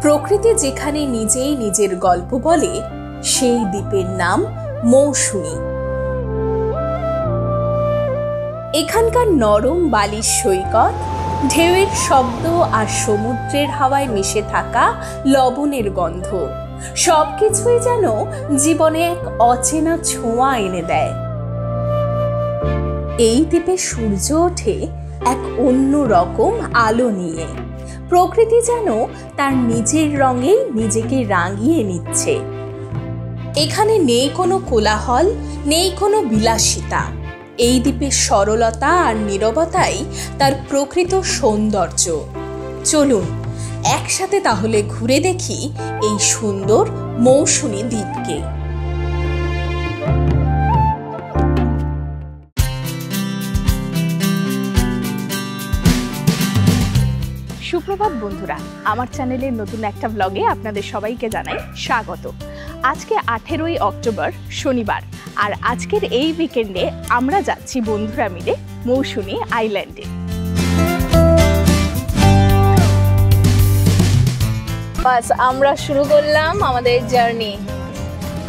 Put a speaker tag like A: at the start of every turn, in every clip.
A: প্রকৃতি যেখানে নিজেই নিজের গল্প বলে সেই দ্বীপের নাম মৌসুনী। এখানকার নরম বালির সৈকত, ঢেউয়ের শব্দ আর সমুদ্রের হাওয়ায় মিশে থাকা লবণের গন্ধ সবকিছুই যেন জীবনে এক অচেনা ছোঁয়া এনে দেয়। এই দ্বীপে সূর্য ওঠে এক অন্য রকম আলো নিয়ে। প্রকৃতি যেন তার নিজের রঙেই নিজেকে রাঙিয়ে নিচ্ছে। এখানে নেই কোনো কোলাহল, নেই কোনো বিলাসিতা। এই দ্বীপের সরলতা আর নীরবতাই তার প্রকৃত সৌন্দর্য। চলুন একসাথে তাহলে ঘুরে দেখি এই সুন্দর মৌসুনী দ্বীপকে।
B: সুপ্রভাত বন্ধুরা, আমার চ্যানেলের নতুন একটা ব্লগে আপনাদের সবাইকে জানাই স্বাগত। আজকে 18ই অক্টোবর শনিবার, আর আজকের এই উইকেন্ডে আমরা যাচ্ছি বন্ধুরা মিলে মৌসুনী আইল্যান্ডে। বাস আমরা শুরু করলাম আমাদের জার্নি।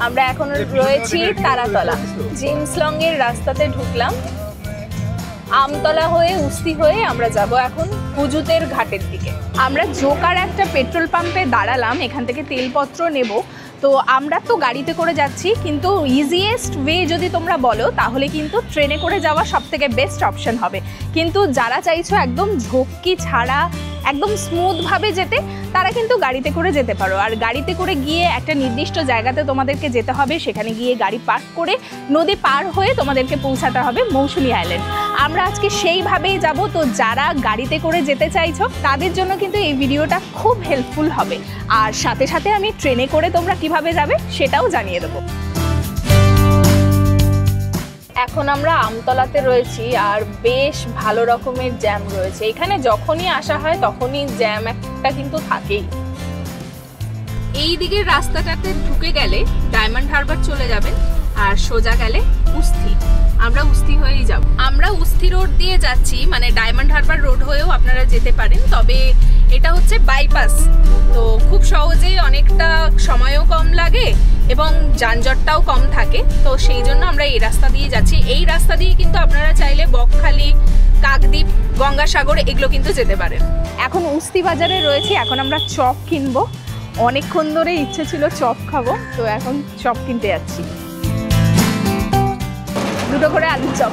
B: আমরা এখন রয়েছি তারাতলা। জিমসলং এর রাস্তাতে ঢুকলাম, আমতলা হয়ে উস্তি হয়ে আমরা যাব এখন হুজুতের ঘাটের দিকে। আমরা জোকার একটা পেট্রোল পাম্পে দাঁড়ালাম, এখান থেকে তেলপত্র নেব। তো আমরা তো গাড়িতে করে যাচ্ছি, কিন্তু ইজিয়েস্ট ওয়ে যদি তোমরা বলো তাহলে কিন্তু ট্রেনে করে যাওয়া সব থেকে বেস্ট অপশন হবে। কিন্তু যারা চাইছো একদম ঝক্কি ছাড়া একদম স্মুথভাবে যেতে, তারা কিন্তু গাড়িতে করে যেতে পারো। আর গাড়িতে করে গিয়ে একটা নির্দিষ্ট জায়গাতে তোমাদেরকে যেতে হবে, সেখানে গিয়ে গাড়ি পার্ক করে নদী পার হয়ে তোমাদেরকে পৌঁছাতে হবে মৌসুনী আইল্যান্ড। আমরা আজকে সেইভাবেই যাব। তো যারা গাড়িতে করে যেতে চাইছো তাদের জন্য কিন্তু এই ভিডিওটা খুব হেল্পফুল হবে। আর সাথে সাথে আমি ট্রেনে করে তোমরা কিভাবে যাবে সেটাও জানিয়ে দেবো। এখন আমরা আমতলাতে রয়েছি, আর বেশ ভালো রকমের জ্যাম রয়েছে এখানে। যখনই আসা হয় তখনই জ্যাম একটা কিন্তু থাকেই। এই দিকের রাস্তাটাতে ঢুকে গেলে ডায়মন্ড হারবার চলে যাবেন, আর সোজা গেলে উস্তি। আমরা উস্তি হয়েই যাব। আমরা উস্তি রোড দিয়ে যাচ্ছি, মানে ডায়মন্ড হারবার রোড হয়েও আপনারা যেতে পারেন, তবে এটা হচ্ছে বাইপাস। তো খুব সহজেই, অনেকটা সময়ও কম লাগে এবং যানজটটাও কম থাকে। তো সেই জন্য আমরা এই রাস্তা দিয়ে যাচ্ছি। এই রাস্তা দিয়ে কিন্তু আপনারা চাইলে বকখালি, কাকদ্বীপ, গঙ্গাসাগর এগুলো কিন্তু যেতে পারেন। এখন উস্তি বাজারে রয়েছি, এখন আমরা চপ কিনবো। অনেকক্ষণ ধরে ইচ্ছে ছিল চপ খাবো, তো এখন চপ কিনতে যাচ্ছি। দুটো করে আলুর চপ।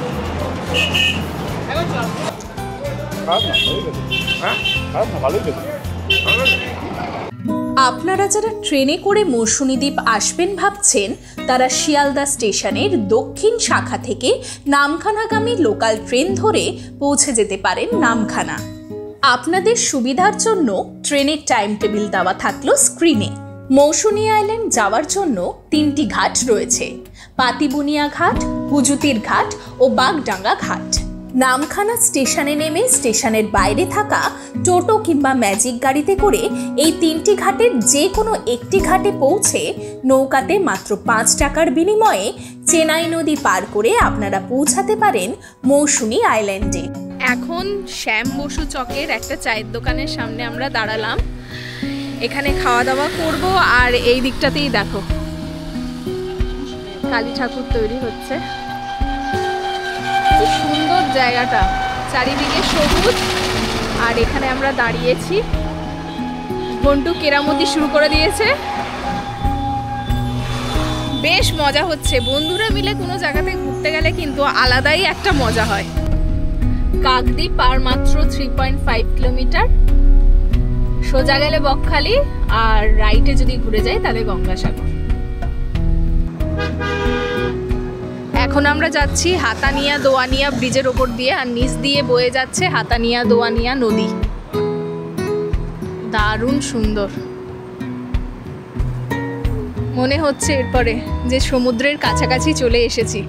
A: আপনারা যারা ট্রেনে করে মৌসুনী দ্বীপ আসবেন ভাবছেন, তারা শিয়ালদা স্টেশনের দক্ষিণ শাখা থেকে নামখানাগামী লোকাল ট্রেন ধরে পৌঁছে যেতে পারেন নামখানা। আপনাদের সুবিধার জন্য ট্রেনের টাইম টেবিল দেওয়া থাকলো স্ক্রিনে। মৌসুনী আইল্যান্ড যাওয়ার জন্য 3টি ঘাট রয়েছে: পাতিবুনিয়া ঘাট, হুজুতির ঘাট ও বাগডাঙ্গা ঘাট। নামখানা স্টেশনে নেমে স্টেশনের বাইরে থাকা টোটো কিংবা ম্যাজিক গাড়িতে করে এই 3টি ঘাটের যে কোনো একটি ঘাটে পৌঁছে নৌকাতে মাত্র 5 টাকার বিনিময়ে চেনাই নদী পার করে আপনারা পৌঁছাতে পারেন মৌসুনী আইল্যান্ডে।
B: এখন শ্যাম বসু চকের একটা চায়ের দোকানের সামনে আমরা দাঁড়ালাম। এখানে খাওয়া দাওয়া করব। আর এই দিকটাতেই দেখো কালী ঠাকুর তৈরি হচ্ছে। খুব সুন্দর জায়গাটা, চারিদিকে সবুজ। আর এখানে আমরা দাঁড়িয়েছি। ঘন্টু কেরামতি শুরু করে দিয়েছে। বেশ মজা হচ্ছে। বন্ধুরা মিলে কোনো জায়গাতে ঘুরতে গেলে কিন্তু আলাদাই একটা মজা হয়। কাকদ্বীপ আর মাত্র 3.5 কিলোমিটার। সোজা গেলে বকখালি, আর রাইটে যদি ঘুরে যাই তাহলে গঙ্গাসাগর। এখন আমরা যাচ্ছি হাতানিয়া দোয়ানিয়া ব্রিজের ওপর দিয়ে, আর নিচ দিয়ে বয়ে যাচ্ছে হাতানিয়া দোয়ানিয়া নদী। দারুণ সুন্দর। মনে হচ্ছে এরপরে যে সমুদ্রের কাছাকাছি চলে এসেছি।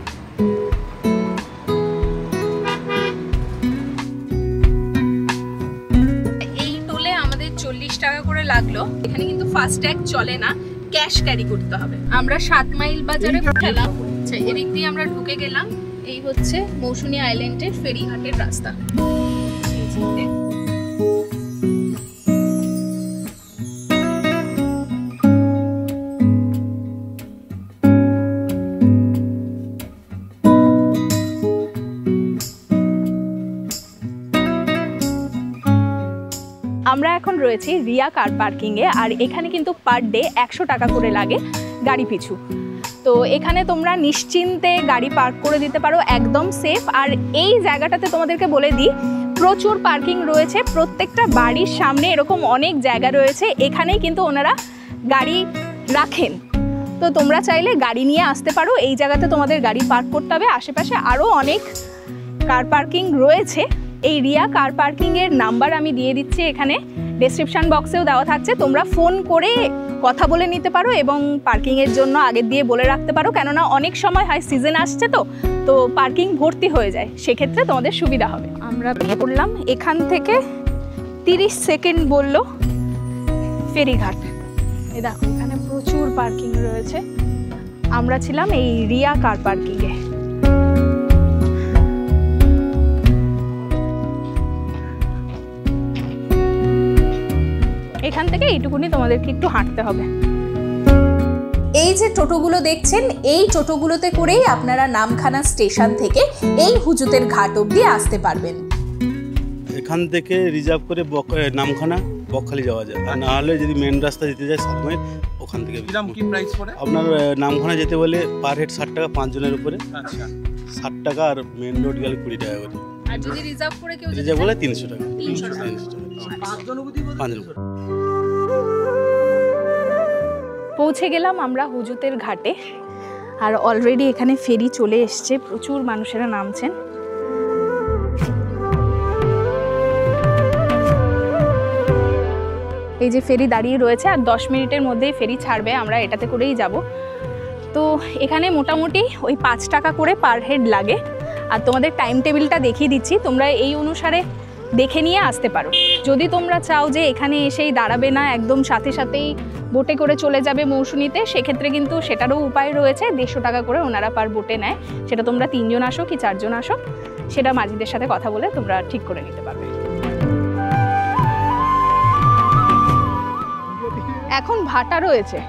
B: এই টোলে আমাদের 40 টাকা করে লাগলো। এখানে কিন্তু ফাস্ট্যাগ চলে না, ক্যাশ ক্যারি করতে হবে। আমরা 7 মাইল বাজারে গেলাম। এদিক দিয়ে আমরা ঢুকে গেলাম। এই হচ্ছে মৌসুনী আইল্যান্ডের ফেরিঘাটের রাস্তা। আমরা এখন রয়েছি রিয়া কার পার্কিংয়ে, আর এখানে কিন্তু পার ডে 100 টাকা করে লাগে গাড়ি পিছু। তো এখানে তোমরা নিশ্চিন্তে গাড়ি পার্ক করে দিতে পারো, একদম সেফ। আর এই জায়গাটাতে তোমাদেরকে বলে দিই, প্রচুর পার্কিং রয়েছে, প্রত্যেকটা বাড়ির সামনে এরকম অনেক জায়গা রয়েছে, এখানেই কিন্তু ওনারা গাড়ি রাখেন। তো তোমরা চাইলে গাড়ি নিয়ে আসতে পারো, এই জায়গাতে তোমাদের গাড়ি পার্ক করতে হবে। আশেপাশে আরও অনেক কার পার্কিং রয়েছে। এই রিয়া কার পার্কিংয়ের নাম্বার আমি দিয়ে দিচ্ছি, এখানে ডেসক্রিপশন বক্সেও দেওয়া থাকছে, তোমরা ফোন করে কথা বলে নিতে পারো এবং পার্কিংয়ের জন্য আগের দিয়ে বলে রাখতে পারো, কেননা অনেক সময় হয় সিজন আসছে তো পার্কিং ভর্তি হয়ে যায়, সেক্ষেত্রে তোমাদের সুবিধা হবে। আমরা বেরিয়ে পড়লাম, এখান থেকে 30 সেকেন্ড বললো ফেরিঘাট। এই দেখো এখানে প্রচুর পার্কিং রয়েছে, আমরা ছিলাম এই রিয়া কার পার্কিংয়ে। এখান থেকে এইটুকুনি তোমাদেরকে একটু হাঁটতে হবে।
A: এই যে টোটোগুলো দেখছেন, এই টোটোগুলোতে করেই আপনারা নামখানা স্টেশন থেকে এই হুজুতের ঘাট অবধি আসতে পারবেন।
C: এখান থেকে রিজার্ভ করে নামখানা বকখালি যাওয়া যায়, আর না হলে যদি মেন রাস্তা যেতে যায় 7 মাইল, ওখান থেকে
D: কি প্রাইস পড়ে
C: আপনার নামখানা যেতে বলে পার হেড 60 টাকা 5 জনের উপরে। আচ্ছা, 60 টাকা, আর মেন রোড গেলে 20 টাকা করে।
B: আর যদি রিজার্ভ করে কেউ
C: রিজার্ভ বলে 300 টাকা।
B: 300 টাকা।
D: 5 জন অবধি
C: 5 জন।
B: পৌঁছে গেলাম আমরা হুজুতের ঘাটে, আর অলরেডি এখানে ফেরি চলে এসছে, প্রচুর মানুষেরা নামছেন। এই যে ফেরি দাঁড়িয়ে রয়েছে, আর 10 মিনিটের মধ্যেই ফেরি ছাড়বে, আমরা এটাতে করেই যাব। তো এখানে মোটামুটি ওই 5 টাকা করে পার হেড লাগে। আর তোমাদের টাইম টেবিলটা দেখিয়ে দিচ্ছি, তোমরা এই অনুসারে দেখে নিয়ে আসতে পারো। যদি তোমরা চাও যে এখানে এসেই দাঁড়াবে না, একদম সাথে সাথেই বোটে করে চলে যাবে মৌসুমীতে, সেক্ষেত্রে কিন্তু সেটারও উপায় রয়েছে। 150 টাকা করে ওনারা পার বোটে নেয়, সেটা তোমরা 3 জন আসো কি 4 জন আসো, সেটা মাঝিদের সাথে কথা বলে তোমরা ঠিক করে নিতে পারবে। এখন ভাটা রয়েছে,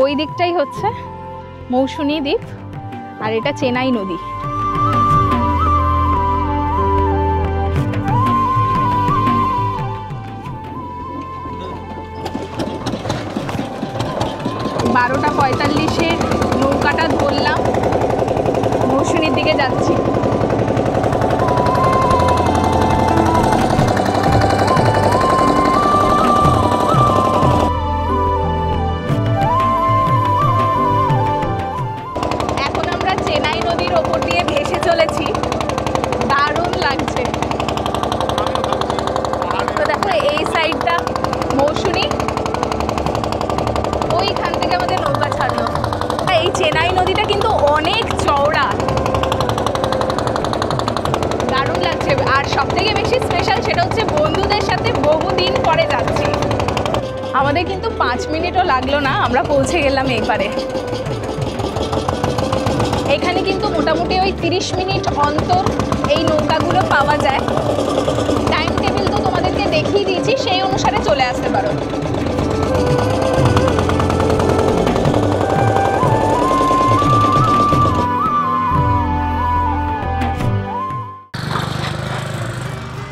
B: ওই দিকটাই হচ্ছে মৌসুমী দ্বীপ, আর এটা চেনাই নদী। বারোটা 45-এ নৌকাটা ধরলাম, মৌসুমীর দিকে যাচ্ছি। এখন আমরা চেনাই নদীর ওপর দিয়ে ভেসে চলেছি, দারুণ লাগছে। তো দেখো এই সাইডটা মৌসুমী, ওইখান থেকে আমাদের নৌকা ছাড়লো। এই চেনাই নদীটা কিন্তু অনেক চওড়া, দারুণ লাগছে। আর সব থেকে বেশি স্পেশাল সেটা হচ্ছে বন্ধুদের সাথে বহুদিন পরে যাচ্ছি। আমাদের কিন্তু 5 মিনিটও লাগলো না, আমরা পৌঁছে গেলাম এই পারে। এখানে কিন্তু মোটামুটি ওই 30 মিনিট অন্তর এই নৌকাগুলো পাওয়া যায়। টাইম টেবিল তো তোমাদেরকে দেখিয়ে দিয়েছি, সেই অনুসারে চলে আসতে পারো।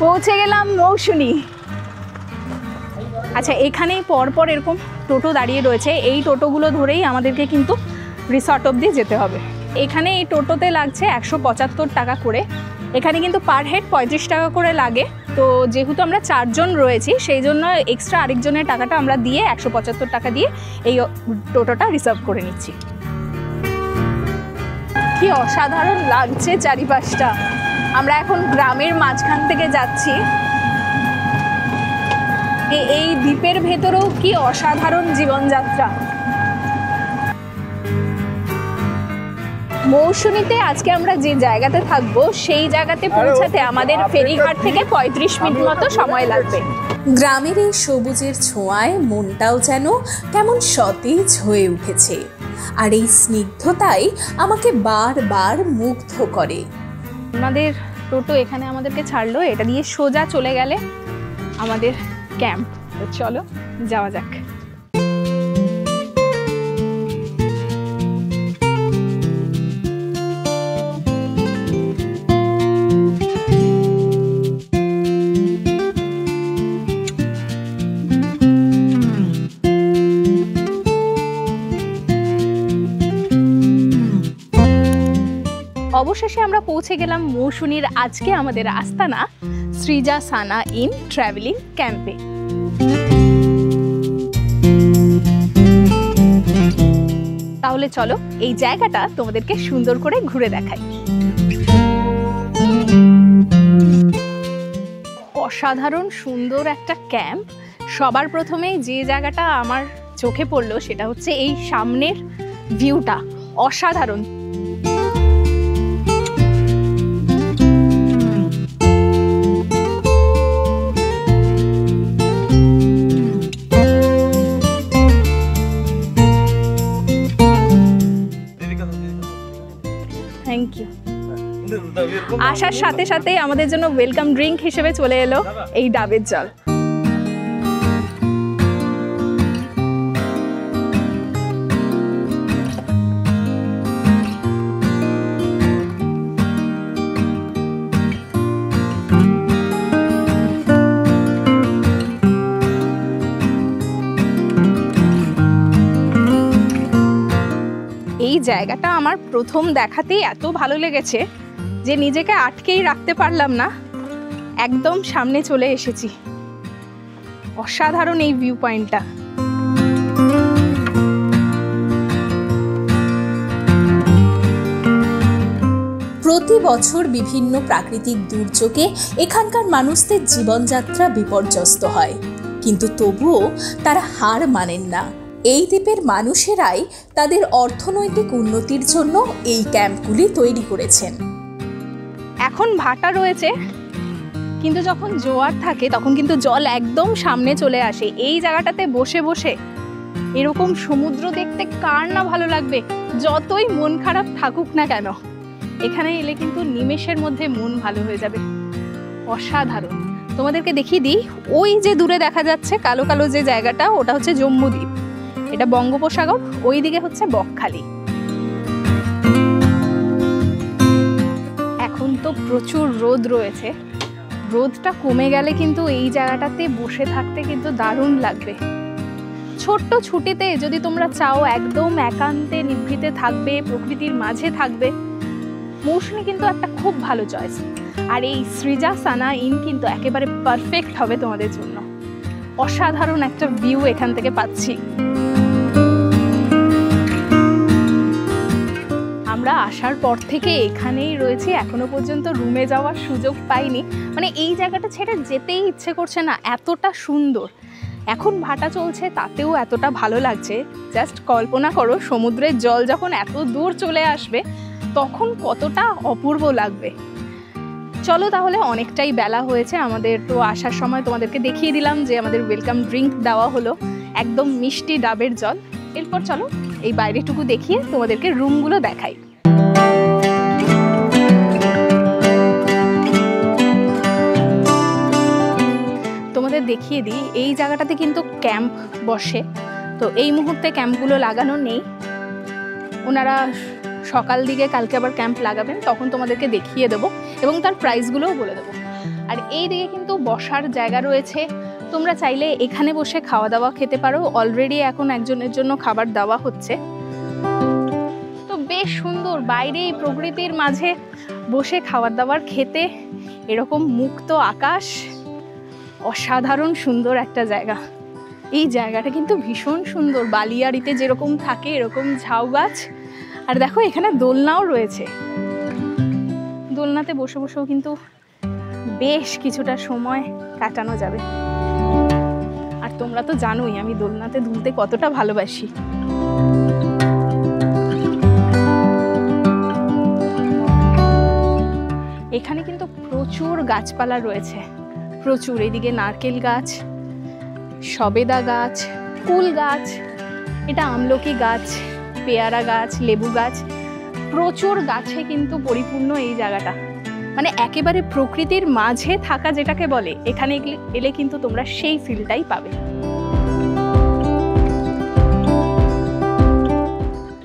B: পৌঁছে গেলাম মৌসুমী। আচ্ছা, এখানেই পরপর এরকম টোটো দাঁড়িয়ে রয়েছে, এই টোটোগুলো ধরেই আমাদেরকে কিন্তু রিসর্ট অবধি যেতে হবে। এখানে এই টোটোতে লাগছে 175 টাকা করে, এখানে কিন্তু পার হেড 35 টাকা করে লাগে। তো যেহেতু আমরা 4 জন রয়েছি, সেই জন্য এক্সট্রা আরেকজনের টাকাটা আমরা দিয়ে 175 টাকা দিয়ে এই টোটোটা রিজার্ভ করে নিচ্ছি। কি অসাধারণ লাগছে চারিপাশটা। আমরা এখন গ্রামের মাঝখান থেকে যাচ্ছি, এই দ্বীপের ভেতরেও কি অসাধারণ জীবনযাত্রা। মৌসুমীতে আজকে আমরা যে জায়গাতে থাকবো, সেই জায়গাতে পৌঁছাতে আমাদের ফেরিঘাট থেকে 35 মিনিট মতো সময় লাগবে।
A: গ্রামের এই সবুজের ছোঁয়ায় মনটাও যেন কেমন সতেজ হয়ে উঠেছে, আর এই স্নিগ্ধতাই আমাকে বারবার মুগ্ধ করে।
B: আমাদের টোটো এখানে আমাদেরকে ছাড়লো, এটা দিয়ে সোজা চলে গেলে আমাদের ক্যাম্প। তো চলো যাওয়া যাক। অবশেষে আমরা পৌঁছে গেলাম মৌসুনীর আজকে আমাদের আস্তানা শ্রীজা সানা ইন ট্রাভেলিং ক্যাম্পে। তাহলে চলো এই জায়গাটা তোমাদেরকে সুন্দর করে ঘুরে দেখাই। অসাধারণ সুন্দর একটা ক্যাম্প। সবার প্রথমে যে জায়গাটা আমার চোখে পড়লো সেটা হচ্ছে এই সামনের ভিউটা, অসাধারণ। Thank you. আসার সাথে সাথে আমাদের জন্য ওয়েলকাম ড্রিঙ্ক হিসেবে চলে এলো এই ডাবের জল। এই জায়গাটা আমার প্রথম দেখাতেই এত ভালো লেগেছে যে নিজেকে আটকেই রাখতে পারলাম না, একদম সামনে চলে এসেছি। অসাধারণ এই ভিউ পয়েন্টটা।
A: প্রতি বছর বিভিন্ন প্রাকৃতিক দুর্যোগে এখানকার মানুষদের জীবনযাত্রা বিপর্যস্ত হয়, কিন্তু তবুও তারা হার মানেন না। এই দ্বীপের মানুষেরাই তাদের অর্থনৈতিক উন্নতির জন্য এই ক্যাম্পগুলি তৈরি করেছেন।
B: এখন ভাটা রয়েছে, কিন্তু যখন জোয়ার থাকে তখন কিন্তু জল একদম সামনে চলে আসে। এই জায়গাটাতে বসে বসে এরকম সমুদ্র দেখতে কার না ভালো লাগবে, যতই মন খারাপ থাকুক না কেন এখানে এলে কিন্তু নিমেষের মধ্যে মন ভালো হয়ে যাবে। অসাধারণ। তোমাদেরকে দেখিয়ে দিই, ওই যে দূরে দেখা যাচ্ছে কালো কালো যে জায়গাটা, ওটা হচ্ছে জম্মুদ্বীপ, এটা বঙ্গোপসাগর, ওই দিকে হচ্ছে বকখালি। এখন তো প্রচুর রোদ রয়েছে, রোদটা কমে গেলে কিন্তু এই জায়গাটাতে বসে থাকতে কিন্তু দারুণ লাগবে। ছোট্ট ছুটিতে যদি তোমরা চাও একদম একান্তে নিভৃতে থাকবে, প্রকৃতির মাঝে থাকবে, মৌসুমী কিন্তু একটা খুব ভালো চয়েস। আর এই শ্রীজা সানা ইন কিন্তু একেবারে পারফেক্ট হবে তোমাদের জন্য। অসাধারণ একটা ভিউ এখান থেকে পাচ্ছি। আমরা আসার পর থেকে এখানেই রয়েছি, এখনো পর্যন্ত রুমে যাওয়ার সুযোগ পাইনি। মানে এই জায়গাটা ছেড়ে যেতেই ইচ্ছে করছে না, এতটা সুন্দর। এখন ভাটা চলছে তাতেও এতটা ভালো লাগছে। জাস্ট কল্পনা করো সমুদ্রের জল যখন এত দূর চলে আসবে তখন কতটা অপূর্ব লাগবে। চলো তাহলে, অনেকটাই বেলা হয়েছে আমাদের, তো আসার সময় তোমাদেরকে দেখিয়ে দিলাম যে আমাদের ওয়েলকাম ড্রিঙ্ক দেওয়া হলো, একদম মিষ্টি ডাবের জল। এরপর চলো এই বাইরেটুকু দেখিয়ে তোমাদেরকে রুমগুলো দেখাই। তোমাদের দেখিয়ে দিই, এই জায়গাটাতে কিন্তু ক্যাম্প বসে। তো এই মুহূর্তে ক্যাম্পগুলো লাগানো নেই, ওনারা সকাল দিকে কালকে আবার ক্যাম্প লাগাবেন, তখন তোমাদেরকে দেখিয়ে দেবো এবং তার প্রাইসগুলোও বলে দেবো। আর এই দিকে কিন্তু বসার জায়গা রয়েছে, তোমরা চাইলে এখানে বসে খাওয়া দাওয়া খেতে পারো। অলরেডি এখন একজনের জন্য খাবার দেওয়া হচ্ছে। তো বেশ সুন্দর, বাইরে এই প্রকৃতির মাঝে বসে খাবার দাবার খেতে, এরকম মুক্ত আকাশ, অসাধারণ সুন্দর একটা জায়গা। এই জায়গাটা কিন্তু ভীষণ সুন্দর, বালিয়াড়িতে যেরকম থাকে এরকম ঝাউ গাছ। আর দেখো এখানে দোলনাও রয়েছে, দোলনাতে বসে বসেও কিন্তু বেশ কিছুটা সময় কাটানো যাবে। আর তোমরা তো জানোই আমি দোলনাতে দুলতে কতটা ভালোবাসি। এখানে কিন্তু প্রচুর গাছপালা রয়েছে, প্রচুর। এদিকে নারকেল গাছ, সবেদা গাছ, কুল গাছ, এটা আমলকি গাছ, পেয়ারা গাছ, লেবু গাছ, প্রচুর গাছে কিন্তু পরিপূর্ণ এই জায়গাটা। মানে একেবারে প্রকৃতির মাঝে থাকা যেটাকে বলে, এখানে এলে কিন্তু তোমরা সেই ফিলটাই পাবে।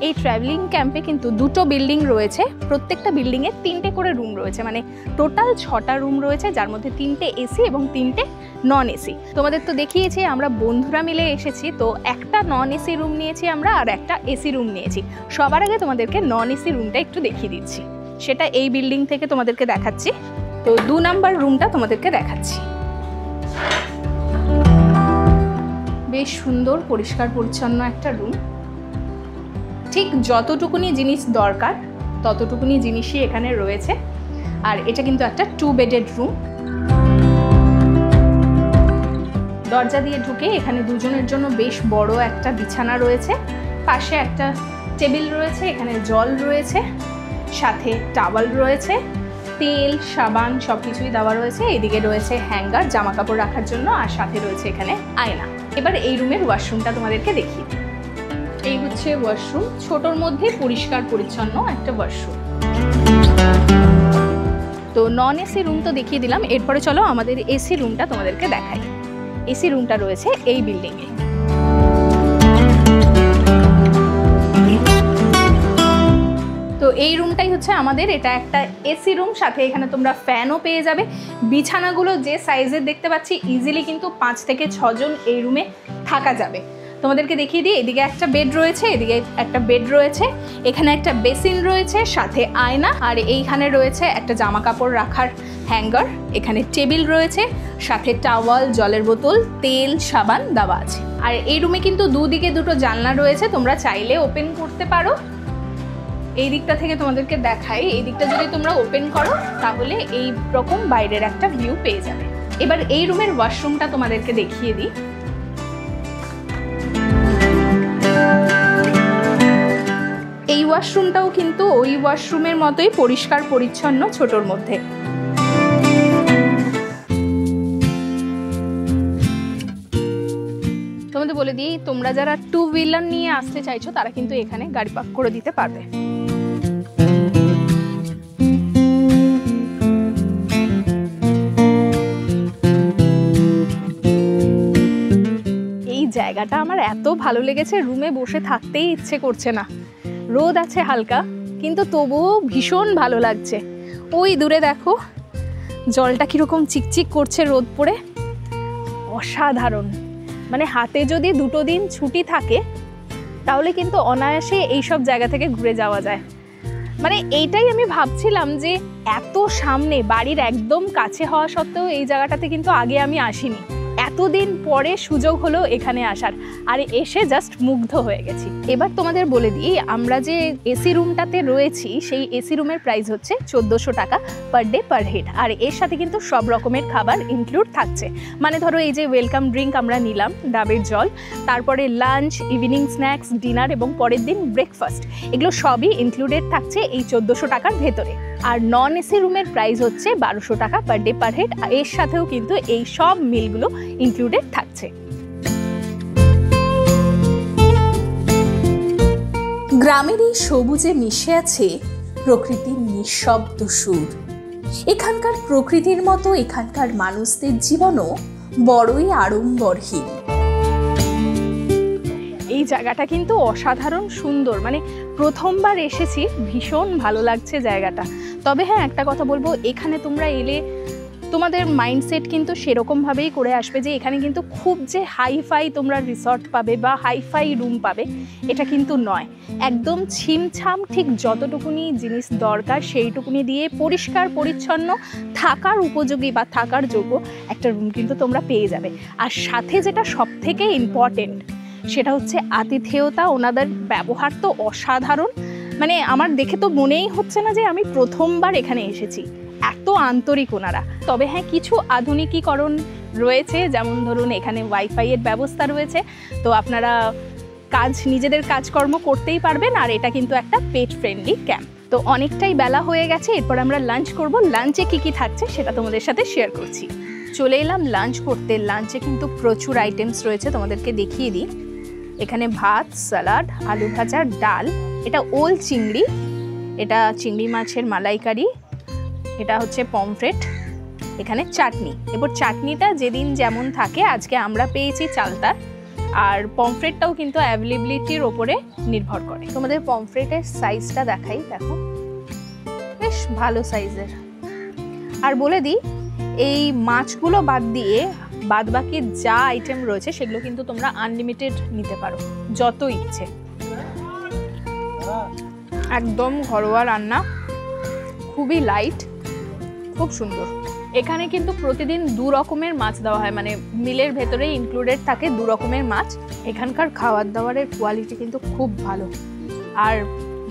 B: এই ট্রাভেলিং ক্যাম্পে কিন্তু দুটো বিল্ডিং রয়েছে, প্রত্যেকটা বিল্ডিংয়ে 3টে করে রুম রয়েছে, মানে টোটাল 6টা রুম রয়েছে, যার মধ্যে 3টে এসি এবং 3টে নন এসি। তোমাদের তো দেখিয়েছি আমরা বন্ধুরা মিলে এসেছি, তো একটা নন এসি রুম নিয়েছি আমরা আর একটা এসি রুম নিয়েছি। সবার আগে তোমাদেরকে নন এসি রুমটা একটু দেখিয়ে দিচ্ছি, সেটা এই বিল্ডিং থেকে তোমাদেরকে দেখাচ্ছি। তো 2 নাম্বার রুমটা তোমাদেরকে দেখাচ্ছি। বেশ সুন্দর পরিষ্কার পরিচ্ছন্ন একটা রুম, ঠিক যতটুকুনি জিনিস দরকার ততটুকুনি জিনিসই এখানে রয়েছে। আর এটা কিন্তু একটা 2 বেডেড রুম। দরজা দিয়ে ঢুকে এখানে দুজনের জন্য বেশ বড় একটা বিছানা রয়েছে, পাশে একটা টেবিল রয়েছে, এখানে জল রয়েছে, সাথে টাওয়াল রয়েছে, তেল সাবান সব কিছুই দেওয়া রয়েছে। এদিকে রয়েছে হ্যাঙ্গার জামা কাপড় রাখার জন্য, আর সাথে রয়েছে এখানে আয়না। এবার এই রুমের ওয়াশরুমটা তোমাদেরকে দেখিয়ে দিই। এই হচ্ছে ওয়াশরুম, ছোটর মধ্যে পরিষ্কার পরিচ্ছন্ন একটা ওয়াশরুম। তো নন এসি রুম তো দেখিয়ে দিলাম, এরপরে চলো আমাদের এসি রুমটা তোমাদেরকে দেখাই। এসি রুমটা রয়েছে এই বিল্ডিংয়ে। তো এই রুমটাই হচ্ছে আমাদের, এটা একটা এসি রুম, সাথে এখানে তোমরা ফ্যানও পেয়ে যাবে। বিছানাগুলো যে সাইজের দেখতে পাচ্ছি, ইজিলি কিন্তু 5 থেকে 6 জন এই রুমে থাকা যাবে। তোমাদেরকে দেখিয়ে দিই, এদিকে একটা বেড রয়েছে, এদিকে একটা বেড রয়েছে, এখানে একটা বেসিন রয়েছে, সাথে আয়না, আর এইখানে রয়েছে একটা জামা কাপড় রাখার হ্যাঙ্গার, এখানে টেবিল রয়েছে, সাথে টাওয়াল, জলের বোতল, তেল সাবান দেওয়া আছে। আর এই রুমে কিন্তু দুদিকে দুটো জানলা রয়েছে, তোমরা চাইলে ওপেন করতে পারো। এই দিকটা থেকে তোমাদেরকে দেখাই, এই দিকটা যদি তোমরা ওপেন করো তাহলে এই রকম বাইরের একটা ভিউ পেয়ে যাবে। এবার এই রুমের ওয়াশরুমটা তোমাদেরকে দেখিয়ে দিই। এই ওয়াশরুমটাও কিন্তু ওই ওয়াশরুমের মতোই পরিষ্কার পরিচ্ছন্ন, ছোটর মধ্যে। তোমাদের বলে দিই, তোমরা যারা 2 হুইলার নিয়ে আসতে চাইছো তারা কিন্তু এখানে গাড়ি পার্ক করে দিতে পারবে। এই জায়গাটা আমার এত ভালো লেগেছে, রুমে বসে থাকতেই ইচ্ছে করছে না। রোদ আছে হালকা, কিন্তু তবুও ভীষণ ভালো লাগছে। ওই দূরে দেখো জলটা কিরকম চিকচিক করছে রোদ পড়ে, অসাধারণ। মানে হাতে যদি 2 দিন ছুটি থাকে তাহলে কিন্তু অনায়াসে এইসব জায়গা থেকে ঘুরে যাওয়া যায়। মানে এইটাই আমি ভাবছিলাম যে এত সামনে, বাড়ির একদম কাছে হওয়া সত্ত্বেও এই জায়গাটাতে কিন্তু আগে আমি আসিনি। এতদিন পরে সুযোগ হলো এখানে আসার, আর এসে জাস্ট মুগ্ধ হয়ে গেছি। এবার তোমাদের বলে দিই, আমরা যে এসি রুমটাতে রয়েছি সেই এসি রুমের প্রাইস হচ্ছে 1400 টাকা পার ডে পার হেড। আর এর সাথে কিন্তু সব রকমের খাবার ইনক্লুড থাকছে। মানে ধরো এই যে ওয়েলকাম ড্রিঙ্ক আমরা নিলাম, ডাবের জল, তারপরে লাঞ্চ, ইভিনিং স্ন্যাক্স, ডিনার এবং পরের দিন ব্রেকফাস্ট, এগুলো সবই ইনক্লুডেড থাকছে এই 1400 টাকার ভেতরে। আর নন এসি রুমের প্রাইস হচ্ছে 1200 টাকা পার ডে পার হেড। এর সাথেও কিন্তু এই সব মিলগুলো ইনক্লুডেড থাকছে।
A: গ্রামের এই সবুজে মিশে আছে প্রকৃতির নিঃশব্দ সুর। এখানকার প্রকৃতির মতো এখানকার মানুষদের জীবনও বড়ই আড়ম্বরহীন।
B: এই জায়গাটা কিন্তু অসাধারণ সুন্দর, মানে প্রথমবার এসেছি, ভীষণ ভালো লাগছে জায়গাটা। তবে হ্যাঁ, একটা কথা বলবো, এখানে তোমরা এলে তোমাদের মাইন্ডসেট কিন্তু সেরকমভাবেই করে আসবে যে এখানে কিন্তু খুব যে হাইফাই তোমরা রিসর্ট পাবে বা হাইফাই রুম পাবে, এটা কিন্তু নয়। একদম ছিমছাম, ঠিক যতটুকুনি জিনিস দরকার সেইটুকুনি দিয়ে পরিষ্কার পরিচ্ছন্ন, থাকার উপযোগী বা থাকার যোগ্য একটা রুম কিন্তু তোমরা পেয়ে যাবে। আর সাথে যেটা সবথেকে ইম্পর্টেন্ট সেটা হচ্ছে আতিথেয়তা। ওনাদের ব্যবহার তো অসাধারণ, মানে আমার দেখে তো মনেই হচ্ছে না যে আমি প্রথমবার এখানে এসেছি, এত আন্তরিক ওনারা। তবে হ্যাঁ, কিছু আধুনিকীকরণ রয়েছে, যেমন ধরুন এখানে ওয়াইফাইয়ের ব্যবস্থা রয়েছে, তো আপনারা নিজেদের কাজকর্ম করতেই পারবেন। আর এটা কিন্তু একটা পেট ফ্রেন্ডলি ক্যাম্প। তো অনেকটাই বেলা হয়ে গেছে, এরপর আমরা লাঞ্চ করব। লাঞ্চে কি থাকছে সেটা তোমাদের সাথে শেয়ার করছি। চলে এলাম লাঞ্চ করতে। লাঞ্চে কিন্তু প্রচুর আইটেমস রয়েছে, তোমাদেরকে দেখিয়ে দিই। এখানে ভাত, স্যালাড, আলু ভাজা, ডাল, এটা ওল চিংড়ি, এটা চিংড়ি মাছের মালাইকারি, এটা হচ্ছে পমফ্রেট, এখানে চাটনি। এবার চাটনিটা যেদিন যেমন থাকে, আজকে আমরা পেয়েছি চালতার, আর পমফ্রেটটাও কিন্তু অ্যাভেলেবিলিটির ওপরে নির্ভর করে। তোমাদের পমফ্রেটের সাইজটা দেখাই, দেখো বেশ ভালো সাইজের। আর বলে দিই, এই মাছগুলো বাদ দিয়ে বাদবাকি যা আইটেম রয়েছে সেগুলো কিন্তু তোমরা আনলিমিটেড নিতে পারো, যত ইচ্ছে। একদম ঘরোয়া রান্না, খুবই লাইট, খুব সুন্দর। এখানে কিন্তু প্রতিদিন 2 রকমের মাছ দেওয়া হয়, মানে মিলের ভেতরে ইনক্লুডেড থাকে 2 রকমের মাছ। এখানকার খাবার দাবারের কোয়ালিটি কিন্তু খুব ভালো, আর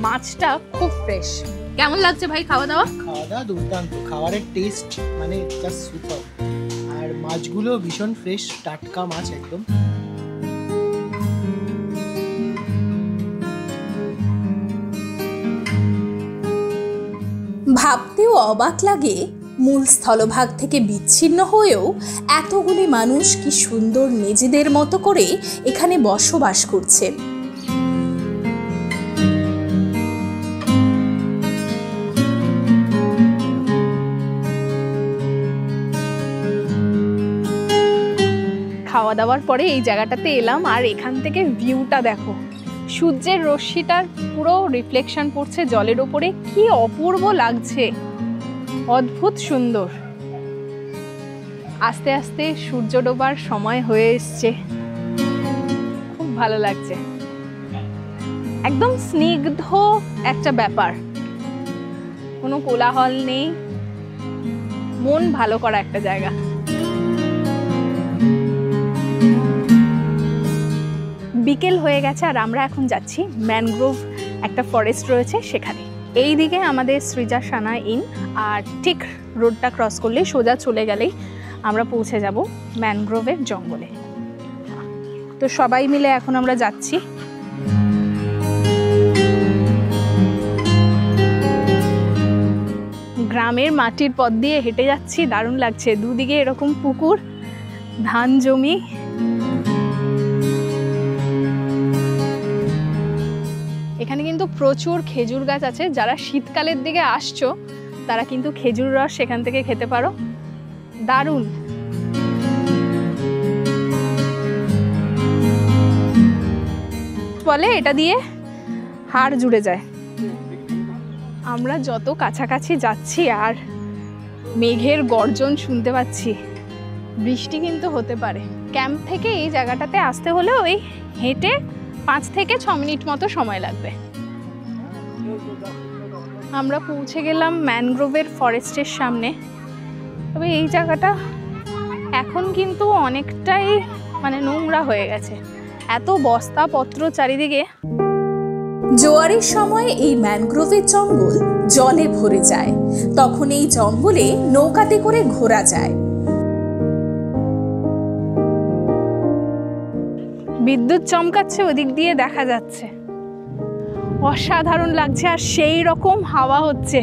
B: মাছটা খুব ফ্রেশ। কেমন লাগছে ভাই খাওয়া দাওয়া?
E: খাওয়া দাওয়া দুর্দান্ত, খাবারের টেস্ট মানে জাস্ট সুপার, আর মাছগুলো ভীষণ ফ্রেশ, টাটকা মাছ একদম।
A: ভাবতেও অবাক লাগে, মূল স্থলভাগ থেকে বিচ্ছিন্ন হয়েও এতগুলি মানুষ কি সুন্দর নিজেদের মতো করে এখানে বসবাস করছেন।
B: খাওয়া দাওয়ার পরে এই জায়গাটাতে এলাম, আর এখান থেকে ভিউটা দেখো, সূর্যের রশ্মিটার পুরো রিফ্লেকশন পড়ছে জলের ওপরে, কি অপূর্ব লাগছে, অদ্ভুত সুন্দর। আস্তে আস্তে সূর্য ডোবার সময় হয়ে এসছে, খুব ভালো লাগছে, একদম স্নিগ্ধ একটা ব্যাপার, কোনো কোলাহল নেই, মন ভালো করা একটা জায়গা। বিকেল হয়ে গেছে আর আমরা এখন যাচ্ছি ম্যানগ্রোভ একটা ফরেস্ট রয়েছে সেখানে। এই দিকে আমাদের সৃজাসানা ইন, আর ঠিক রোডটা ক্রস করলেই সোজা চলে গেলেই আমরা পৌঁছে যাব ম্যানগ্রোভের জঙ্গলে। তো সবাই মিলে এখন আমরা যাচ্ছি। গ্রামের মাটির পথ দিয়ে হেঁটে যাচ্ছি, দারুণ লাগছে। দুদিকে এরকম পুকুর, ধান জমি, এখানে কিন্তু প্রচুর খেজুর গাছ আছে। যারা শীতকালের দিকে আসছো তারা কিন্তু খেজুর রস সেখান থেকে খেতে পারো, দারুণ। বলে এটা দিয়ে হাড় জুড়ে যায়। আমরা যত কাছাকাছি যাচ্ছি আর মেঘের গর্জন শুনতে পাচ্ছি, বৃষ্টি কিন্তু হতে পারে। ক্যাম্প থেকে এই জায়গাটাতে আসতে হলে ওই হেঁটে 5 থেকে 6 মিনিট মতো সময় লাগবে। আমরা পৌঁছে গেলাম ম্যানগ্রোভের ফরেস্টের সামনে। তবে এই জায়গাটা এখন কিন্তু অনেকটাই মানে নোংরা হয়ে গেছে, এত বস্তাপত্র চারিদিকে।
A: জোয়ারের সময় এই ম্যানগ্রোভের জঙ্গল জলে ভরে যায়, তখন এই জঙ্গলে নৌকাতে করে ঘোরা যায়।
B: বিদ্যুৎ চমকাচ্ছে, ওদিক দিয়ে দেখা যাচ্ছে, অসাধারণ লাগছে। আর সেই রকম হাওয়া হচ্ছে,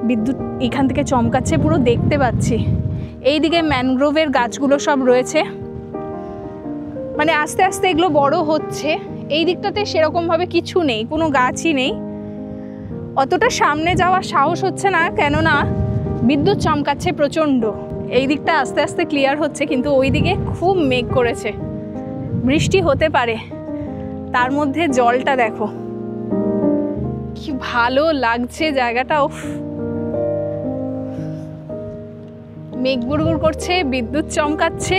B: বিদ্যুৎ এখান থেকে চমকাচ্ছে, পুরো দেখতে পাচ্ছি। এইদিকে ম্যানগ্রোভের গাছগুলো সব রয়েছে, মানে আস্তে আস্তে এগুলো বড় হচ্ছে। এই দিকটাতে সেরকমভাবে কিছু নেই, কোনো গাছই নেই। অতটা সামনে যাওয়ার সাহস হচ্ছে না, কেননা বিদ্যুৎ চমকাচ্ছে প্রচণ্ড। এই দিকটা আস্তে আস্তে ক্লিয়ার হচ্ছে, কিন্তু ওই দিকে খুব মেঘ করেছে, বৃষ্টি হতে পারে। তার মধ্যে জলটা দেখো, কি ভালো লাগছে জায়গাটা। উফ, মেঘ গুড়গুড় করছে, বিদ্যুৎ চমকাচ্ছে,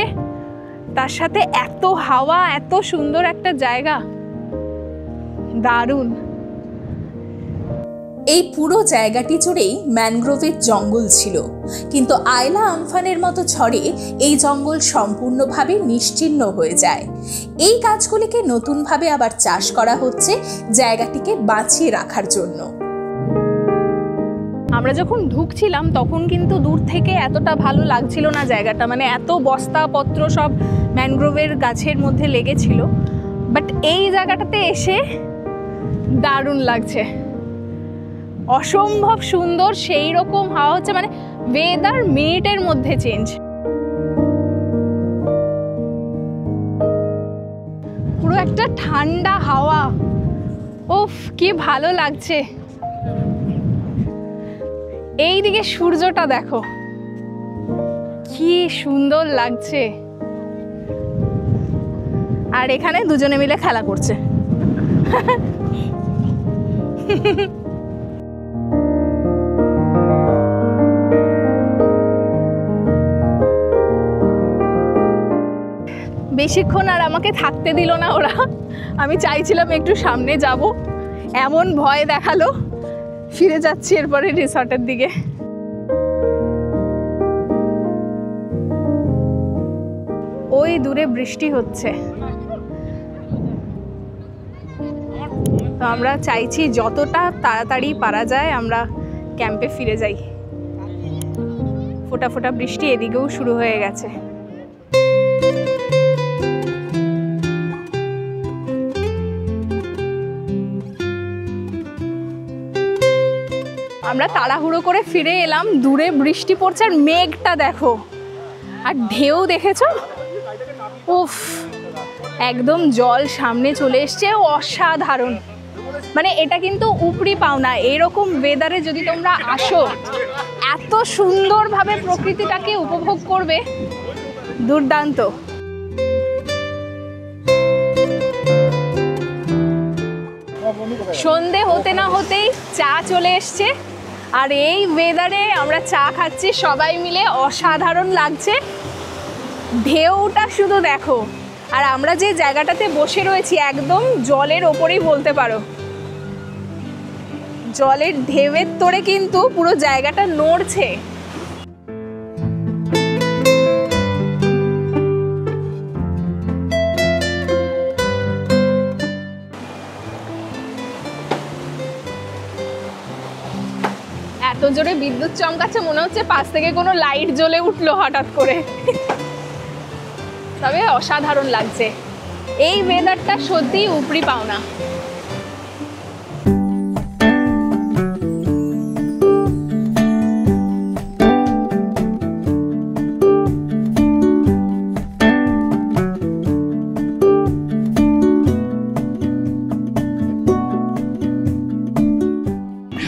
B: তার সাথে এত হাওয়া, এত সুন্দর একটা জায়গা, দারুণ।
A: এই পুরো জায়গাটি জুড়েই ম্যানগ্রোভের জঙ্গল ছিল, কিন্তু আয়লা আমফানের মতো ঝড়ে এই জঙ্গল সম্পূর্ণভাবে নিশ্চিহ্ন হয়ে যায়। এই গাছগুলিকে নতুনভাবে আবার চাষ করা হচ্ছে জায়গাটিকে বাঁচিয়ে রাখার জন্য।
B: আমরা যখন ঢুকছিলাম তখন কিন্তু দূর থেকে এতটা ভালো লাগছিল না জায়গাটা, মানে এত বস্তাপত্র সব ম্যানগ্রোভের গাছের মধ্যে লেগেছিল। বাট এই জায়গাটাতে এসে দারুণ লাগছে, অসম্ভব সুন্দর। সেই রকম হাওয়া হচ্ছে, মানে ওয়েদার মিনিটের মধ্যে চেঞ্জ। পুরো একটা ঠান্ডা হাওয়া, উফ কি ভালো লাগছে। এইদিকে সূর্যটা দেখো কি সুন্দর লাগছে, আর এখানে দুজনে মিলে খেলা করছে। বেশিক্ষণ আর আমাকে থাকতে দিল না ওরা। আমি চাইছিলাম একটু সামনে যাব, এমন ভয় দেখালো। ফিরে যাচ্ছি এরপরে রিসর্টের দিকে। ওই দূরে বৃষ্টি হচ্ছে, তো আমরা চাইছি যতটা তাড়াতাড়ি পারা যায় আমরা ক্যাম্পে ফিরে যাই। ফোঁটা ফোঁটা বৃষ্টি এদিকেও শুরু হয়ে গেছে। আমরা তাড়াহুড়ো করে ফিরে এলাম, দূরে বৃষ্টি পড়ছে আর মেঘটা দেখো, আর ঢেউ দেখেছো? উফ, একদম জল সামনে চলে এসছে, অসাধারণ। মানে এটা কিন্তু উপরি পাওনা, এরকম ওয়েদারে যদি তোমরা আসো এত সুন্দরভাবে প্রকৃতিটাকে উপভোগ করবে, দুর্দান্ত। সন্ধে হতে না হতেই চা চলে এসছে, আর এই ওয়েদারে আমরা চা খাচ্ছি সবাই মিলে, অসাধারণ লাগছে। ঢেউটা শুধু দেখো, আর আমরা যে জায়গাটাতে বসে রয়েছি একদম জলের ওপরেই বলতে পারো। জলের ঢেউয়ের তোড়ে কিন্তু পুরো জায়গাটা নড়ছে। এত জোরে বিদ্যুৎ চমকাচ্ছে মনে হচ্ছে পাশ থেকে কোনো লাইট জ্বলে উঠলো হঠাৎ করে। তবে অসাধারণ লাগছে, এই ওয়েদারটা সত্যিই উপরি পাওনা।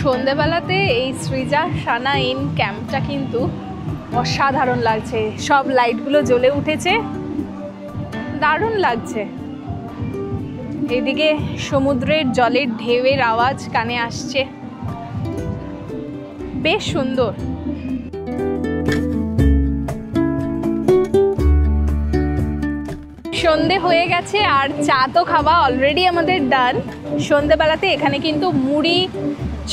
B: সন্ধেবেলাতে এই সৃজা সানা ইন ক্যাম্পটা কিন্তু অসাধারণ লাগছে, সব লাইটগুলো জ্বলে উঠেছে, দারুণ লাগছে। এদিকে সমুদ্রের জলের ঢেউয়ের আওয়াজ কানে আসছে, বেশ সুন্দর। সন্ধে হয়ে গেছে আর চা তো খাওয়া অলরেডি আমাদের ডান। সন্ধেবেলাতে এখানে কিন্তু মুড়ি,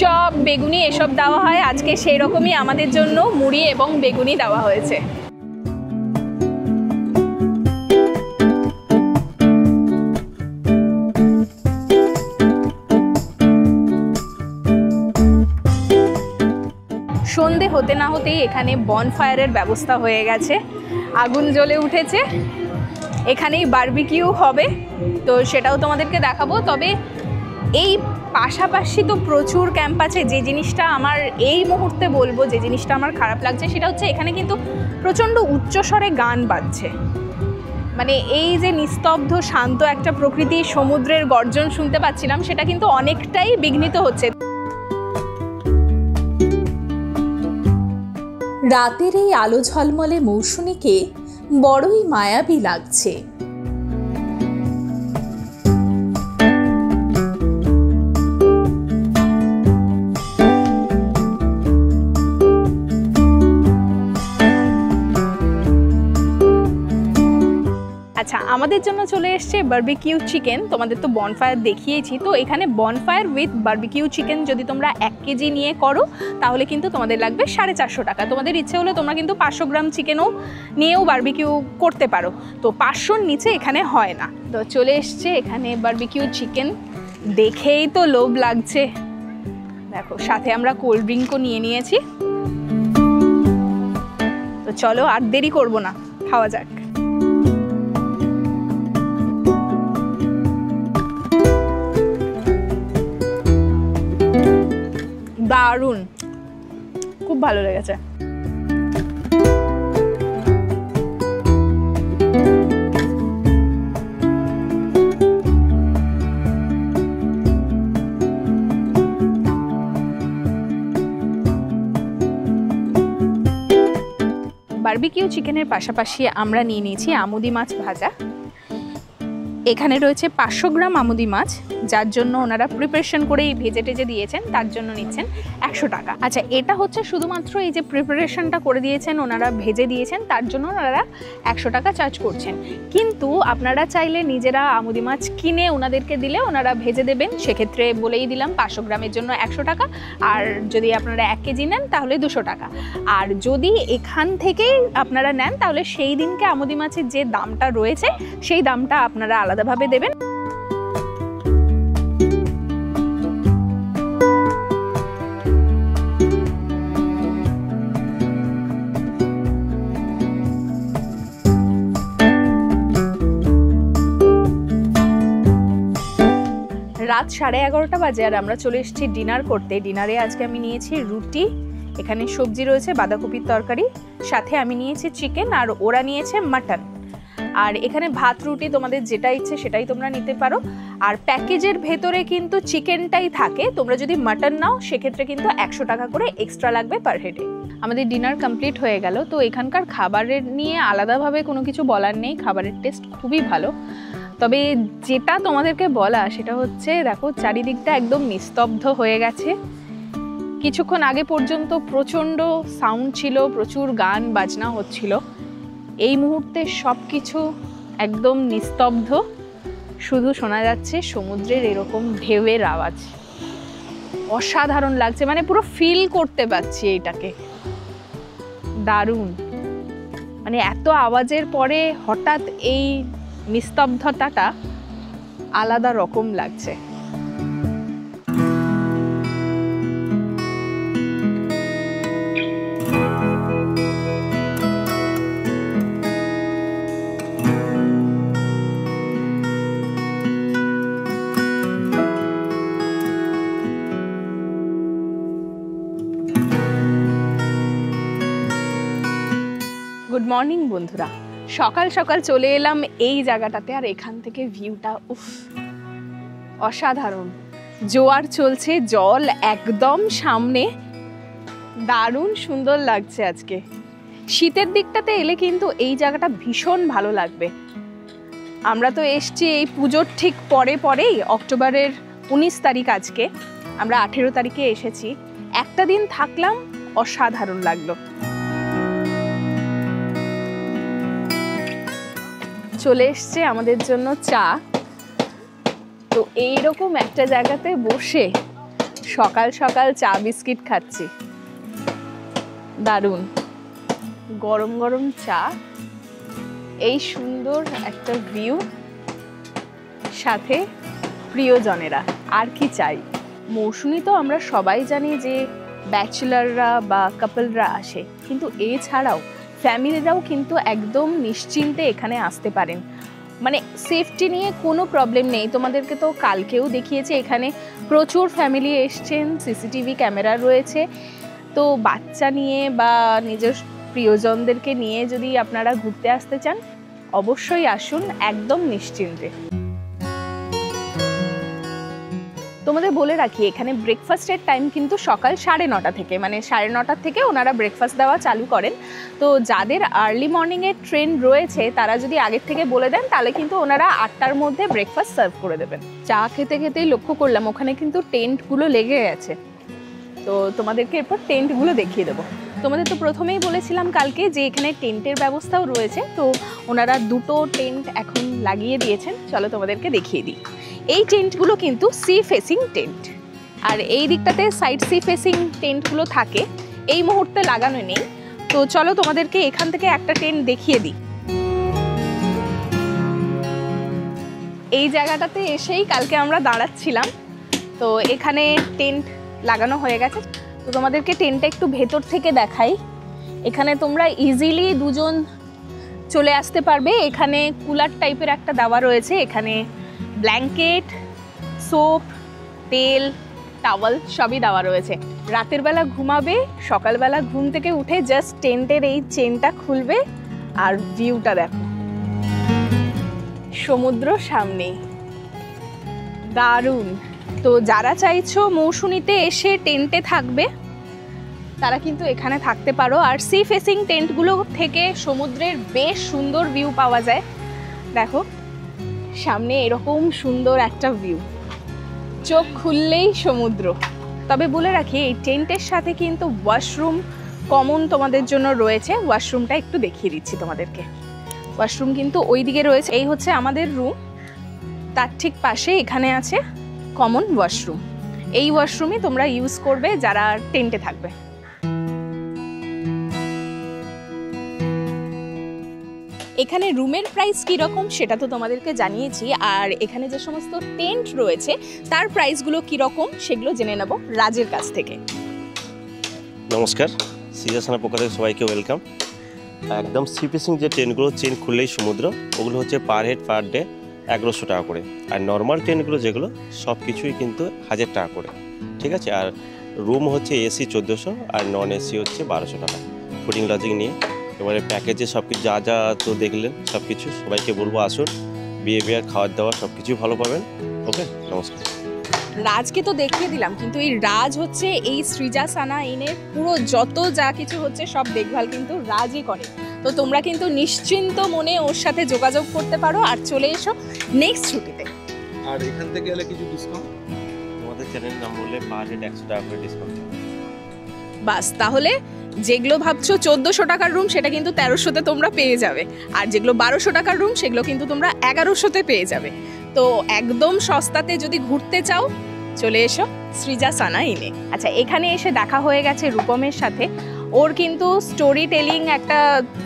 B: চপ, বেগুনি এসব দেওয়া হয়। আজকে সেই রকমই আমাদের জন্য মুড়ি এবং বেগুনি দেওয়া হয়েছে। সন্ধে হতে না হতেই এখানে বনফায়ারের ব্যবস্থা হয়ে গেছে, আগুন জ্বলে উঠেছে, এখানেই বারবিকিউ হবে, তো সেটাও তোমাদেরকে দেখাবো। তবে এই পাশাপাশি তো প্রচুর ক্যাম্প আছে। যে জিনিসটা আমার এই মুহূর্তে বলবো, যে জিনিসটা আমার খারাপ লাগছে সেটা হচ্ছে এখানে কিন্তু প্রচণ্ড উচ্চস্বরে গান বাজছে। মানে এই যে নিস্তব্ধ শান্ত একটা প্রকৃতি, সমুদ্রের গর্জন শুনতে পাচ্ছিলাম, সেটা কিন্তু অনেকটাই বিঘ্নিত হচ্ছে।
A: রাতের এই আলো ঝলমলে মৌসুমীকে বড়ই মায়াবী লাগছে।
B: আচ্ছা, আমাদের জন্য চলে এসছে বারবিকিউ চিকেন। তোমাদের তো বনফায়ার দেখিয়েছি, তো এখানে বনফায়ার উইথ বারবিকিউ চিকেন যদি তোমরা 1 কেজি নিয়ে করো তাহলে কিন্তু তোমাদের লাগবে 450 টাকা। তোমাদের ইচ্ছে হলে তোমরা কিন্তু 500 গ্রাম চিকেনও নিয়েও বারবিকিউ করতে পারো, তো 500-র নিচে এখানে হয় না। তো চলে এসছে এখানে বারবিকিউ চিকেন, দেখেই তো লোভ লাগছে। দেখো, সাথে আমরা কোল্ড ড্রিঙ্কও নিয়ে নিয়েছি। তো চলো আর দেরি করবো না, খাওয়া যাক। দারুণ, খুব ভালো লেগেছে। বারবিকিউ চিকেনের পাশাপাশি আমরা নিয়ে নিয়েছি আমুদি মাছ ভাজা। এখানে রয়েছে 500 গ্রাম আমুদি মাছ, যার জন্য ওনারা প্রিপারেশন করেই ভেজে টেজে দিয়েছেন, তার জন্য নিচ্ছেন 100 টাকা। আচ্ছা, এটা হচ্ছে শুধুমাত্র এই যে প্রিপারেশনটা করে দিয়েছেন, ওনারা ভেজে দিয়েছেন, তার জন্য ওনারা 100 টাকা চার্জ করছেন। কিন্তু আপনারা চাইলে নিজেরা আমুদি মাছ কিনে ওনাদেরকে দিলে ওনারা ভেজে দেবেন, সেক্ষেত্রে বলেই দিলাম 500 গ্রামের জন্য 100 টাকা। আর যদি আপনারা 1 কেজি নেন তাহলে 200 টাকা। আর যদি এখান থেকেই আপনারা নেন তাহলে সেই দিনকে আমুদি মাছের যে দামটা রয়েছে সেই দামটা আপনারা আলাদাভাবে দেবেন। রাত 11:30 বাজে আর আমরা চলে এসেছি ডিনার করতে। ডিনারে আজকে আমি নিয়েছি রুটি, এখানে সবজি রয়েছে বাঁধাকপির তরকারি, সাথে আমি নিয়েছি চিকেন আর ওরা নিয়েছে মাটন। আর এখানে ভাত রুটি তোমাদের যেটা ইচ্ছে সেটাই তোমরা নিতে পারো। আর প্যাকেজের ভেতরে কিন্তু চিকেনটাই থাকে, তোমরা যদি মাটন নাও সেক্ষেত্রে কিন্তু 100 টাকা করে এক্সট্রা লাগবে পার হেডে। আমাদের ডিনার কমপ্লিট হয়ে গেল। তো এখানকার খাবারের নিয়ে আলাদাভাবে কোনো কিছু বলার নেই, খাবারের টেস্ট খুবই ভালো। তবে যেটা তোমাদেরকে বলা সেটা হচ্ছে, দেখো চারিদিকটা একদম নিস্তব্ধ হয়ে গেছে। কিছুক্ষণ আগে পর্যন্ত প্রচণ্ড সাউন্ড ছিল, প্রচুর গান বাজনা হচ্ছিল। এই মুহূর্তে সব কিছু একদম নিস্তব্ধ, শুধু শোনা যাচ্ছে সমুদ্রের এরকম ঢেউয়ের আওয়াজ। অসাধারণ লাগছে, মানে পুরো ফিল করতে পারছি এটাকে, দারুণ। মানে এত আওয়াজের পরে হঠাৎ এই নিস্তব্ধতাটা আলাদা রকম লাগছে। গুড মর্নিং বন্ধুরা, সকাল সকাল চলে এলাম এই জায়গাটাতে, আর এখান থেকে ভিউটা উফ অসাধারণ। জোয়ার চলছে, জল একদম সামনে, দারুণ সুন্দর লাগছে আজকে। শীতের দিকটাতে এলে কিন্তু এই জায়গাটা ভীষণ ভালো লাগবে। আমরা তো এসছি এই পুজোর ঠিক পরেই, অক্টোবরের 19 তারিখ আজকে, আমরা 18 তারিখে এসেছি। একটা দিন থাকলাম, অসাধারণ লাগলো। চলে এসছে আমাদের জন্য চা। তো এইরকম একটা জায়গাতে বসে সকাল সকাল চা বিস্কিট খাচ্ছি, দারুণ। গরম গরম চা, এই সুন্দর একটা ভিউ, সাথে প্রিয়জনেরা, আর কি চাই। মৌসুমী তো আমরা সবাই জানি যে ব্যাচেলাররা বা কাপলরা আসে, কিন্তু এছাড়াও ফ্যামিলিরাও কিন্তু একদম নিশ্চিন্তে এখানে আসতে পারেন। মানে সেফটি নিয়ে কোনো প্রবলেম নেই। তোমাদেরকে তো কালকেও দেখিয়েছে, এখানে প্রচুর ফ্যামিলি এসছেন, সিসিটিভি ক্যামেরা রয়েছে। তো বাচ্চা নিয়ে বা নিজের প্রিয়জনদেরকে নিয়ে যদি আপনারা ঘুরতে আসতে চান, অবশ্যই আসুন, একদম নিশ্চিন্তে। তোমাদের বলে রাখি, এখানে ব্রেকফাস্টের টাইম কিন্তু সকাল 9:30 থেকে, মানে 9:30 থেকে ওনারা ব্রেকফাস্ট দেওয়া চালু করেন। তো যাদের আর্লি মর্নিংয়ের ট্রেন রয়েছে তারা যদি আগের থেকে বলে দেন তাহলে কিন্তু ওনারা 8টার মধ্যে ব্রেকফাস্ট সার্ভ করে দেবেন। চা খেতে খেতেই লক্ষ্য করলাম ওখানে কিন্তু টেন্টগুলো লেগে গেছে। তো তোমাদেরকে এরপর টেন্টগুলো দেখিয়ে দেবো। তোমাদের তো প্রথমেই বলেছিলাম কালকে যে এখানে টেন্টের ব্যবস্থাও রয়েছে। তো ওনারা 2টো টেন্ট এখন লাগিয়ে দিয়েছেন, চলো তোমাদেরকে দেখিয়ে দিই। এই টেন্টগুলো কিন্তু সি ফেসিং টেন্ট, আর এই দিকটাতে সাইড সি ফেসিং টেন্টগুলো থাকে, এই মুহূর্তে লাগানো নেই। তো চলো তোমাদেরকে এখান থেকে একটা টেন্ট দেখিয়ে দিই। এই জায়গাটাতে এসেই কালকে আমরা দাঁড়াচ্ছিলাম, তো এখানে টেন্ট লাগানো হয়ে গেছে। তো তোমাদেরকে টেন্টটা একটু ভেতর থেকে দেখাই। এখানে তোমরা ইজিলি 2 জন চলে আসতে পারবে। এখানে কুলার টাইপের একটা দেওয়া রয়েছে, এখানে ব্ল্যাঙ্কেট, সোপ, তেল, টাওয়াল সবই দেওয়া রয়েছে। রাতের বেলা ঘুমাবে, সকালবেলা ঘুম থেকে উঠে জাস্ট টেন্টের এই চেনটা খুলবে আর ভিউটা দেখো, সমুদ্র সামনে, দারুণ। তো যারা চাইছো মৌসুমীতে এসে টেন্টে থাকবে তারা কিন্তু এখানে থাকতে পারো। আর সি ফেসিং টেন্টগুলো থেকে সমুদ্রের বেশ সুন্দর ভিউ পাওয়া যায়। দেখো সামনে এরকম সুন্দর একটা ভিউ, চোখ খুললেই সমুদ্র। তবে বলে রাখি এই টেন্টের সাথে কিন্তু ওয়াশরুম কমন তোমাদের জন্য রয়েছে। ওয়াশরুমটা একটু দেখিয়ে দিচ্ছি তোমাদেরকে। ওয়াশরুম কিন্তু ওই দিকে রয়েছে। এই হচ্ছে আমাদের রুম, তার ঠিক পাশে এখানে আছে কমন ওয়াশরুম। এই ওয়াশরুমই তোমরা ইউজ করবে যারা টেন্টে থাকবে। এখানে রুমের প্রাইস কীরকম সেটা তো তোমাদেরকে জানিয়েছি, আর এখানে যে সমস্ত টেন্ট রয়েছে তার প্রাইসগুলো কীরকম সেগুলো জেনে নেব রাজের কাছ থেকে।
F: নমস্কার, সিজাসানা পক্ষ থেকে সবাইকে ওয়েলকাম। একদম সি ফেসিং যে ট্রেনগুলো, চেন খুললেই সমুদ্র, ওগুলো হচ্ছে পার হেড পার ডে 1100 টাকা করে। আর নর্মাল ট্রেনগুলো যেগুলো সব কিছুই কিন্তু 1000 টাকা করে, ঠিক আছে। আর রুম হচ্ছে এসি 1400 আর নন এসি হচ্ছে 1200 টাকা, ফুডিং লজিং নিয়ে। এবারে প্যাকেজে সব কিছু যা যা তো দেখলেন সব কিছু, সবাইকে বলবো আসুন, বিহেভিয়ার খাওয়ার দাওয়া সব কিছুই ভালো পাবেন। ওকে, নমস্কার।
B: রাজকে তো দেখিয়ে দিলাম, কিন্তু এই রাজ হচ্ছে এই সৃজাসানা ইনের পুরো যত যা কিছু হচ্ছে সব দেখভাল কিন্তু রাজই করে। তো তোমরা কিন্তু নিশ্চিন্ত মনে ওর সাথে যোগাযোগ করতে পারো আর চলে এসো নেক্সট ছুটিতে।
D: আর এখান থেকে এলে কিছু ডিসকাউন্ট
F: তোমাদের চ্যানেলের নাম বললে পার হেড 100 টাকা করে ডিসকাউন্ট।
B: বাস, তাহলে যেগুলো ভাবছো 1400 টাকার রুম সেটা কিন্তু 1300-তে তোমরা পেয়ে যাবে, আর যেগুলো 1200 টাকার রুম সেগুলো কিন্তু তোমরা 1100-তে পেয়ে যাবে। তো একদম সস্তাতে যদি ঘুরতে চাও চলে এসো সৃজাসানা ইনে। আচ্ছা, এখানে এসে দেখা হয়ে গেছে রূপমের সাথে। ওর কিন্তু স্টোরি টেলিং একটা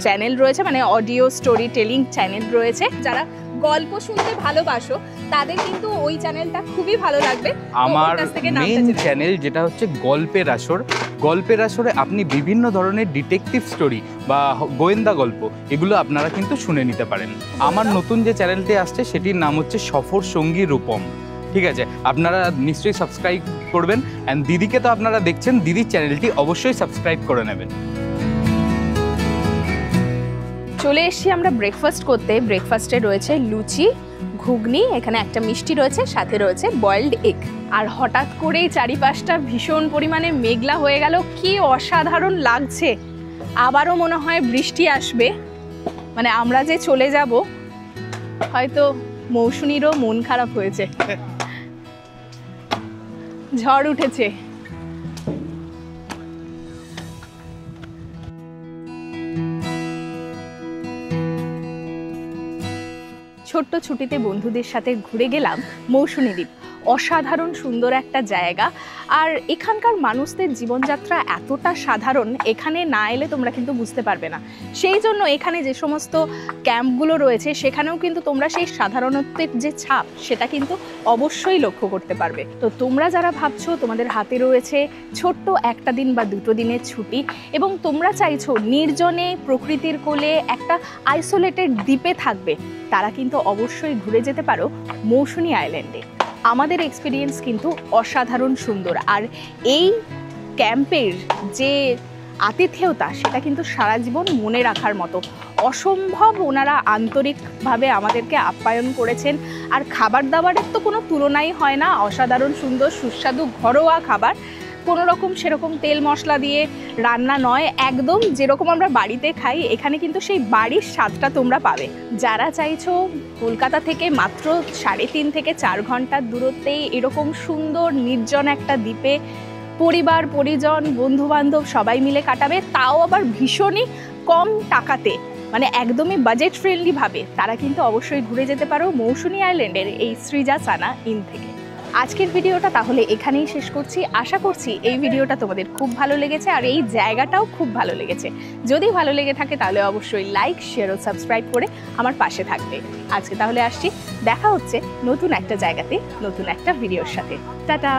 B: চ্যানেল রয়েছে, মানে অডিও স্টোরি টেলিং চ্যানেল রয়েছে। যারা গল্প শুনতে ভালোবাসো তাদের কিন্তু ওই চ্যানেলটা খুবই ভালো লাগবে।
G: আমার মেইন চ্যানেল যেটা হচ্ছে গল্পের আসর। গল্পের আসরে আপনি বিভিন্ন ধরনের ডিটেকটিভ স্টোরি বা গোয়েন্দা গল্প এগুলো আপনারা কিন্তু শুনে নিতে পারেন। আমার নতুন যে চ্যানেলটি আসছে সেটির নাম হচ্ছে সফর সঙ্গী রূপম, ঠিক আছে। আপনারা নিশ্চয়ই সাবস্ক্রাইব করবেন। অ্যান্ড দিদিকে তো আপনারা দেখছেন, দিদির চ্যানেলটি অবশ্যই সাবস্ক্রাইব করে নেবেন।
B: চলে এসেছি আমরা ব্রেকফাস্ট করতে। ব্রেকফাস্টে রয়েছে লুচি, ঘুগনি, এখানে একটা মিষ্টি রয়েছে, সাথে রয়েছে বয়েলড এগ। আর হঠাৎ করেই চারিপাশটা ভীষণ পরিমাণে মেঘলা হয়ে গেল, কি অসাধারণ লাগছে। আবারও মনে হয় বৃষ্টি আসবে, মানে আমরা যে চলে যাব হয়তো মৌসুমীরও মন খারাপ হয়েছে, ঝড় উঠেছে। ছোট্ট ছুটিতে বন্ধুদের সাথে ঘুরে গেলাম মৌসুমী দ্বীপ। অসাধারণ সুন্দর একটা জায়গা, আর এখানকার মানুষদের জীবনযাত্রা এতটা সাধারণ, এখানে না এলে তোমরা কিন্তু বুঝতে পারবে না। সেই জন্য এখানে যে সমস্ত ক্যাম্পগুলো রয়েছে সেখানেও কিন্তু তোমরা সেই সাধারণত্বের যে ছাপ সেটা কিন্তু অবশ্যই লক্ষ্য করতে পারবে। তো তোমরা যারা ভাবছো তোমাদের হাতে রয়েছে ছোট্ট একটা দিন বা 2 দিনের ছুটি, এবং তোমরা চাইছো নির্জনে প্রকৃতির কোলে একটা আইসোলেটেড দ্বীপে থাকবে, তারা কিন্তু অবশ্যই ঘুরে যেতে পারো মৌসুমী আইল্যান্ডে। আমাদের এক্সপিরিয়েন্স কিন্তু অসাধারণ সুন্দর, আর এই ক্যাম্পের যে আতিথেয়তা সেটা কিন্তু সারা জীবন মনে রাখার মতো। অসম্ভব ওনারা আন্তরিকভাবে আমাদেরকে আপ্যায়ন করেছেন, আর খাবার দাবারের তো কোনো তুলনাই হয় না। অসাধারণ সুন্দর সুস্বাদু ঘরোয়া খাবার, কোনো রকম সেরকম তেল মশলা দিয়ে রান্না নয়, একদম যেরকম আমরা বাড়িতে খাই এখানে কিন্তু সেই বাড়ির স্বাদটা তোমরা পাবে। যারা চাইছো কলকাতা থেকে মাত্র 3.5 থেকে 4 ঘন্টার দূরত্বেই এরকম সুন্দর নির্জন একটা দ্বীপে পরিবার পরিজন বন্ধুবান্ধব সবাই মিলে কাটাবে, তাও আবার ভীষণই কম টাকাতে, মানে একদমই বাজেট ফ্রেন্ডলি ভাবে, তারা কিন্তু অবশ্যই ঘুরে যেতে পারো মৌসুমী আইল্যান্ডের এই সৃজাসানা ইন থেকে। আজকের ভিডিওটা তাহলে এখানেই শেষ করছি। আশা করছি এই ভিডিওটা তোমাদের খুব ভালো লেগেছে, আর এই জায়গাটাও খুব ভালো লেগেছে। যদি ভালো লেগে থাকে তাহলে অবশ্যই লাইক, শেয়ার ও সাবস্ক্রাইব করে আমার পাশে থাকবে। আজকে তাহলে আসছি, দেখা হচ্ছে নতুন একটা জায়গাতে নতুন একটা ভিডিওর সাথে। টাটা।